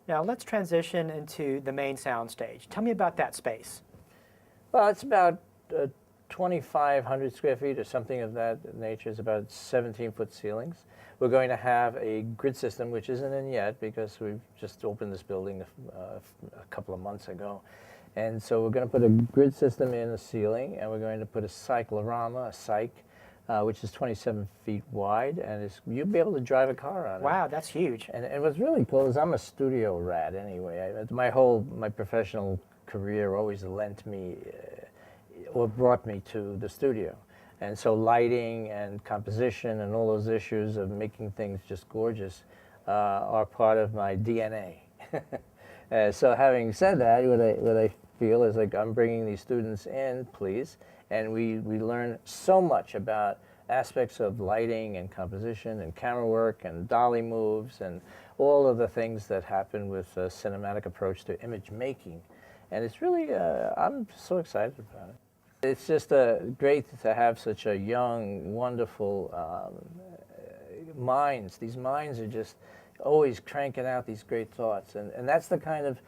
Now let's transition into the main sound stage. Tell me about that space. Well, it's about 2,500 square feet or something of that nature. It's about 17-foot ceilings. We're going to have a grid system, which isn't in yet because we've just opened this building a couple of months ago. And so we're going to put a grid system in the ceiling, and we're going to put a cyclorama, a cyc, which is 27 feet wide, and you'll be able to drive a car on it. Wow, that's huge. And what's really cool is I'm a studio rat anyway. My professional career always lent me or brought me to the studio. And so lighting and composition and all those issues of making things just gorgeous are part of my DNA. So having said that, what I feel is like I'm bringing these students in, please, and we learn so much about aspects of lighting and composition and camera work and dolly moves and all of the things that happen with a cinematic approach to image making. And it's really, I'm so excited about it. It's just great to have such a young, wonderful minds. These minds are just always cranking out these great thoughts, and that's the kind of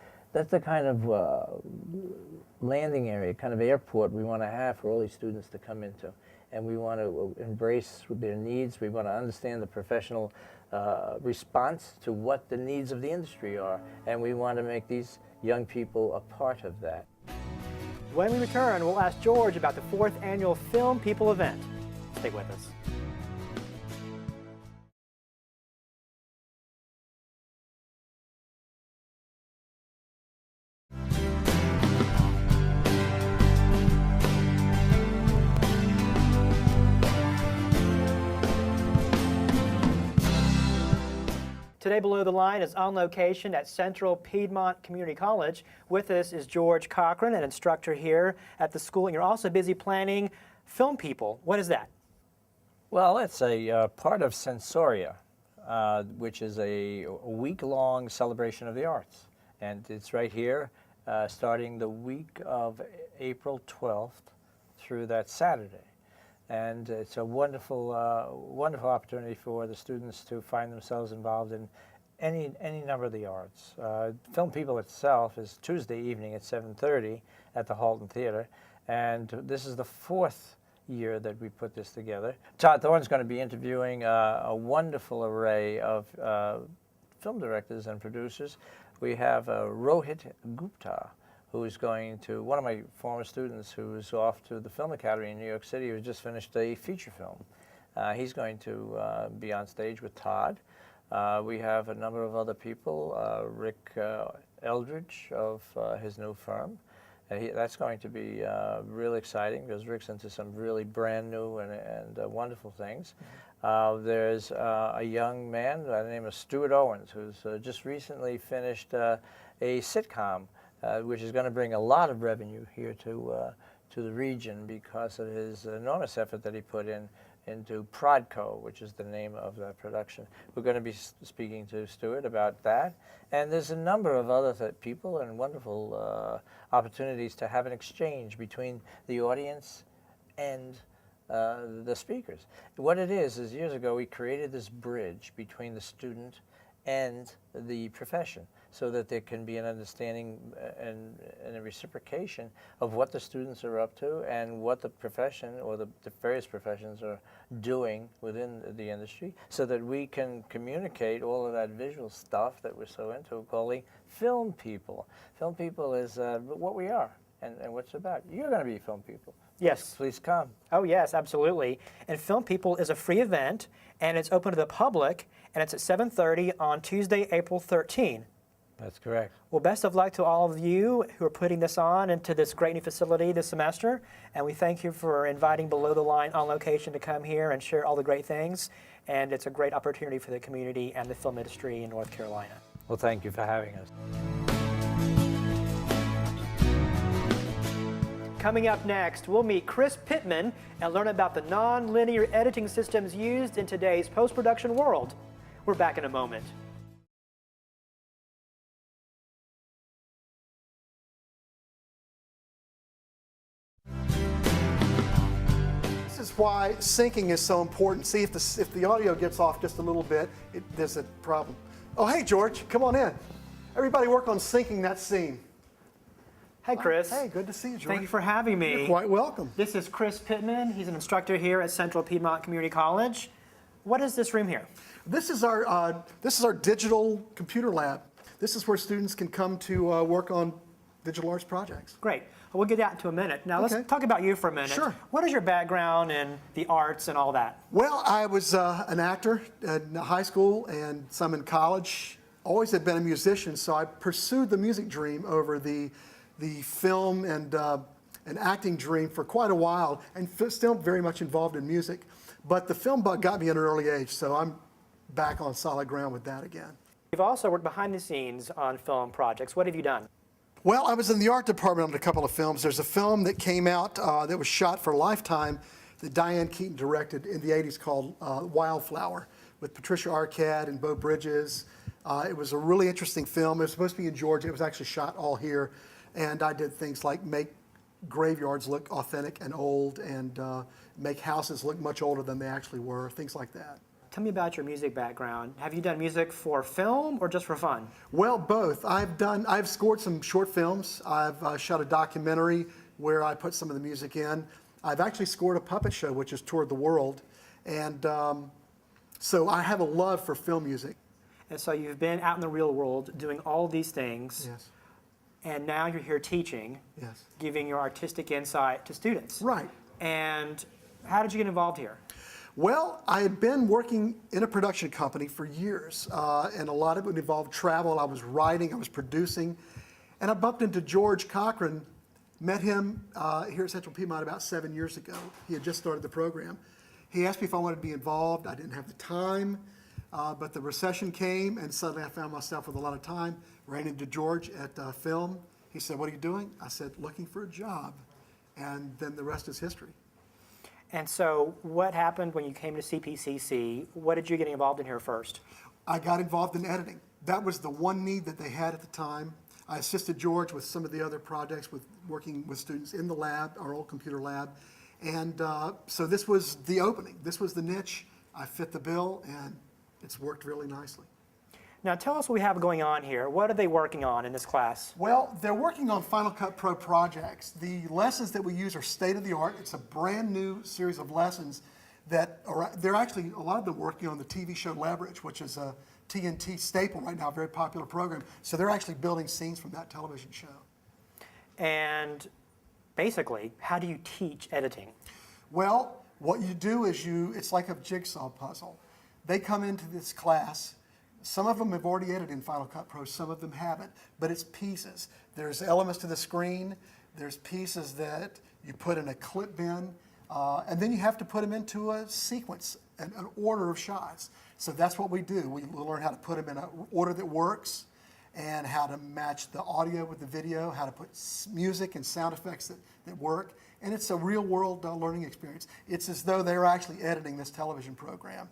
landing area, kind of airport we want to have for all these students to come into. And we want to embrace their needs. We want to understand the professional response to what the needs of the industry are, and we want to make these young people a part of that. When we return, we'll ask George about the 4th annual Film People event. Stay with us. Today, Below the Line is on location at Central Piedmont Community College. With us is George Cochran, an instructor here at the school, and you're also busy planning Film People. What is that? Well, it's a part of Sensoria, which is a week-long celebration of the arts. And it's right here, starting the week of April 12th through that Saturday. And it's a wonderful, wonderful opportunity for the students to find themselves involved in any number of the arts. Film People itself is Tuesday evening at 7:30 at the Halton Theater, and this is the 4th year that we put this together. Todd Thorne's going to be interviewing a wonderful array of film directors and producers. We have Rohit Gupta, who's going to, one of my former students who's off to the Film Academy in New York City, who just finished a feature film. He's going to be on stage with Todd. We have a number of other people, Rick Eldridge of his new firm. That's going to be really exciting because Rick's into some really brand new and wonderful things. There's a young man by the name of Stuart Owens, who's just recently finished a sitcom which is going to bring a lot of revenue here to the region because of his enormous effort that he put into Prodco, which is the name of that production. We're going to be speaking to Stuart about that. And there's a number of other people and wonderful opportunities to have an exchange between the audience and the speakers. What it is years ago we created this bridge between the student and the profession, so that there can be an understanding and a reciprocation of what the students are up to and what the profession or the various professions are doing within the industry, so that we can communicate all of that visual stuff that we're so into, calling Film People. Film People is what we are and what it's about. You're going to be Film People. Yes. Please come. Oh, yes, absolutely. And Film People is a free event, and it's open to the public, and it's at 7:30 on Tuesday, April 13. That's correct. Well, best of luck to all of you who are putting this on into this great new facility this semester. And we thank you for inviting Below the Line on location to come here and share all the great things. And it's a great opportunity for the community and the film industry in North Carolina. Well, thank you for having us. Coming up next, we'll meet Chris Pittman and learn about the non-linear editing systems used in today's post-production world. We're back in a moment. This is why syncing is so important. See, if the audio gets off just a little bit, there's a problem. Oh, hey, George, come on in. Everybody work on syncing that scene. Hey, Chris. Hey, good to see you, George. Thank you for having me. You're quite welcome. This is Chris Pittman. He's an instructor here at Central Piedmont Community College. What is this room here? This is our digital computer lab. This is where students can come to work on digital arts projects. Great. We'll get that into a minute. Now Okay. let's talk about you for a minute. Sure. What is your background in the arts and all that? Well, I was an actor in high school and some in college. Always had been a musician, so I pursued the music dream over the film and acting dream for quite a while, and still very much involved in music. But the film bug got me at an early age, so I'm back on solid ground with that again. You've also worked behind the scenes on film projects. What have you done? Well, I was in the art department on a couple of films. There's a film that came out that was shot for Lifetime that Diane Keaton directed in the 80s called Wildflower with Patricia Arquette and Beau Bridges. It was a really interesting film. It was supposed to be in Georgia. It was actually shot all here. And I did things like make graveyards look authentic and old and make houses look much older than they actually were, things like that. Tell me about your music background. Have you done music for film or just for fun? Well, both. I've scored some short films. I've shot a documentary where I put some of the music in. I've actually scored a puppet show which has toured the world. And so I have a love for film music. And so you've been out in the real world doing all these things. Yes. And now you're here teaching, Yes. giving your artistic insight to students. Right. And how did you get involved here? Well, I had been working in a production company for years, and a lot of it involved travel. I was writing, I was producing, and I bumped into George Cochran, met him here at Central Piedmont about 7 years ago. He had just started the program. He asked me if I wanted to be involved. I didn't have the time, but the recession came, and suddenly I found myself with a lot of time. Ran into George at film. He said, "What are you doing?" I said, "Looking for a job," and then the rest is history. And so what happened when you came to CPCC? What did you get involved in here first? I got involved in editing. That was the one need that they had at the time. I assisted George with some of the other projects with working with students in the lab, our old computer lab. And so this was the opening. This was the niche. I fit the bill, and it's worked really nicely. Now tell us what we have going on here. What are they working on in this class? Well, they're working on Final Cut Pro projects. The lessons that we use are state-of-the-art. It's a brand new series of lessons that are, they're actually, a lot of them working on the TV show Leverage, which is a TNT staple right now, a very popular program. So they're actually building scenes from that television show. And basically, how do you teach editing? Well, what you do is it's like a jigsaw puzzle. They come into this class. Some of them have already edited in Final Cut Pro, some of them haven't, but it's pieces. There's elements to the screen, there's pieces that you put in a clip bin, and then you have to put them into a sequence, an order of shots. So that's what we do. We learn how to put them in an order that works, and how to match the audio with the video, how to put music and sound effects that work. And it's a real world learning experience. It's as though they're actually editing this television program.